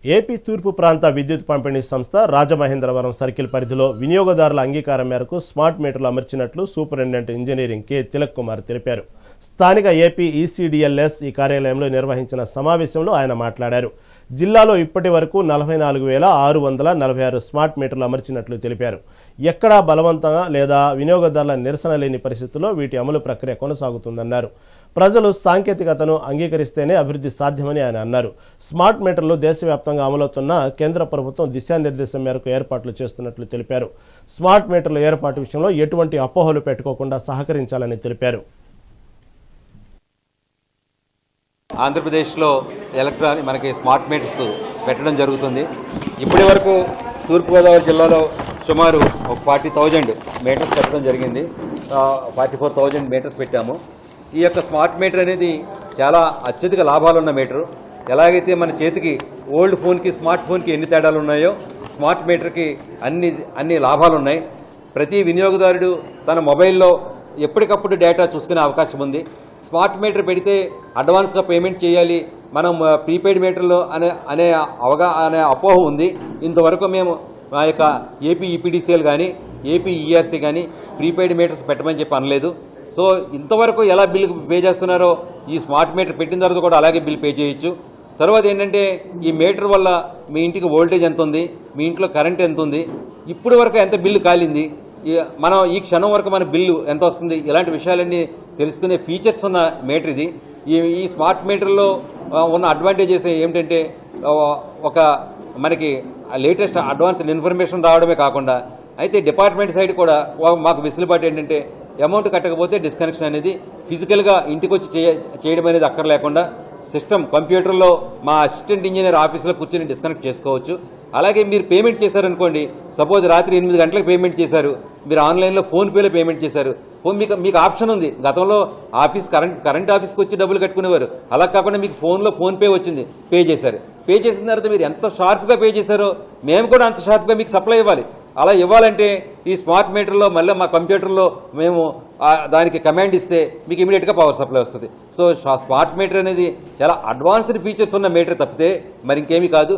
AP తూర్పు ప్రాంత విద్యుత్ పంపిణీ సంస్థ రాజమహేంద్రవరం సర్కిల్ పరిధిలో వినియోగదారుల అంగీకారం మేరకు స్మార్ట్ మీటర్లు అమర్చినట్లు superintendent engineering K Tilak Kumar తెలిపారు. స్థానిక ఏపీ ఈసీడీఎల్ఎస్ ఈ కార్యాలయంలో నిర్వహించిన సమావేశంలో ఆయన మాట్లాడారు. జిల్లాలో ఇప్పటి వరకు 44,646 స్మార్ట్ మీటర్లు అమర్చినట్లు తెలిపారు. ఎక్కడా బలవంతంగా లేదా వినియోగదారుల నిరసన లేని పరిస్థితుల్లో వీటి అమలు ప్రక్రియ కొనసాగుతుందన్నారు. ప్రజలు సాంకేతికతను అంగీకరిస్తేనే అభివృద్ధి సాధ్యమని ఆయన అన్నారు. స్మార్ట్ మీటర్లు దేశవ్యాప్తంగా అమలవుతున్న కేంద్ర ప్రభుత్వం దిశానిర్దేశం మేరకు ఏర్పాట్లు చేస్తున్నట్లు తెలిపారు. స్మార్ట్ మీటర్ల ఏర్పాటు విషయంలో ఎటువంటి అపోహలు పెట్టుకోకుండా సహకరించాలని తెలిపారు. ఆంధ్రప్రదేశ్లో మనకి స్మార్ట్ మీటర్స్ పెట్టడం జరుగుతుంది. ఇప్పటి వరకు తూర్పుగోదావరి జిల్లాలో సుమారు 40,000 మీటర్స్ పెట్టడం జరిగింది. 44,000 మీటర్స్ పెట్టాము. ఈ యొక్క స్మార్ట్ మీటర్ అనేది చాలా అత్యధిక లాభాలున్న మీటరు. ఎలాగైతే మన చేతికి ఓల్డ్ ఫోన్కి స్మార్ట్ ఫోన్కి ఎన్ని తేడాలు ఉన్నాయో స్మార్ట్ మీటర్కి అన్ని లాభాలు ఉన్నాయి. ప్రతి వినియోగదారుడు తన మొబైల్లో ఎప్పటికప్పుడు డేటా చూసుకునే అవకాశం ఉంది. స్మార్ట్ మీటర్ పెడితే అడ్వాన్స్గా పేమెంట్ చేయాలి, మనం ప్రీపెయిడ్ మీటర్లు అనే అపోహ ఉంది. ఇంతవరకు మేము మా యొక్క ఏపీ ఈపీడీసీఎల్ కానీ ఏపీ ఈఆర్సీ కానీ ప్రీపెయిడ్ మీటర్స్ పెట్టమని చెప్పి అనలేదు. సో ఇంతవరకు ఎలా బిల్లు పే చేస్తున్నారో ఈ స్మార్ట్ మీటర్ పెట్టిన తర్వాత కూడా అలాగే బిల్ పే చేయొచ్చు. తర్వాత ఏంటంటే ఈ మీటర్ వల్ల మీ ఇంటికి వోల్టేజ్ ఎంత ఉంది, మీ ఇంట్లో కరెంట్ ఎంత ఉంది, ఇప్పుడు వరకు ఎంత బిల్లు కాలింది, మనం ఈ క్షణం వరకు మన బిల్లు ఎంత వస్తుంది, ఇలాంటి విషయాలన్నీ తెలుసుకునే ఫీచర్స్ ఉన్న మీటర్ ఇది. ఈ స్మార్ట్ మీటర్లో ఉన్న అడ్వాంటేజెస్ ఏమిటంటే ఒక మనకి లేటెస్ట్ అడ్వాన్స్డ్ ఇన్ఫర్మేషన్ రావడమే కాకుండా అయితే డిపార్ట్మెంట్ సైడ్ కూడా మాకు వెసులుబాటు ఏంటంటే అమౌంట్ కట్టకపోతే డిస్కనెక్షన్ అనేది ఫిజికల్గా ఇంటికి వచ్చి చేయడం అనేది అక్కర్లేకుండా సిస్టమ్ కంప్యూటర్లో మా అసిస్టెంట్ ఇంజనీర్ ఆఫీస్లో కూర్చొని డిస్కనెక్ట్ చేసుకోవచ్చు. అలాగే మీరు పేమెంట్ చేశారనుకోండి, సపోజ్ రాత్రి 8 గంటలకు పేమెంట్ చేశారు, మీరు ఆన్లైన్లో ఫోన్పేలో పేమెంట్ చేశారు, మీకు ఆప్షన్ ఉంది. గతంలో కరెంట్ ఆఫీస్కి వచ్చి డబ్బులు కట్టుకునేవారు, అలా కాకుండా మీకు ఫోన్పే వచ్చింది, పే చేశారు. పే చేసిన తర్వాత మీరు ఎంత షార్ప్గా పే చేశారో మేము కూడా అంత షార్ప్గా మీకు సప్లై ఇవ్వాలి. అలా ఇవ్వాలంటే ఈ స్మార్ట్ మీటర్లో మళ్ళీ మా కంప్యూటర్లో మేము దానికి కమాండ్ ఇస్తే మీకు ఇమీడియట్గా పవర్ సప్లై వస్తుంది. సో స్మార్ట్ మీటర్ అనేది చాలా అడ్వాన్స్డ్ ఫీచర్స్ ఉన్న మీటర్ తప్పితే మరి ఇంకేమీ కాదు.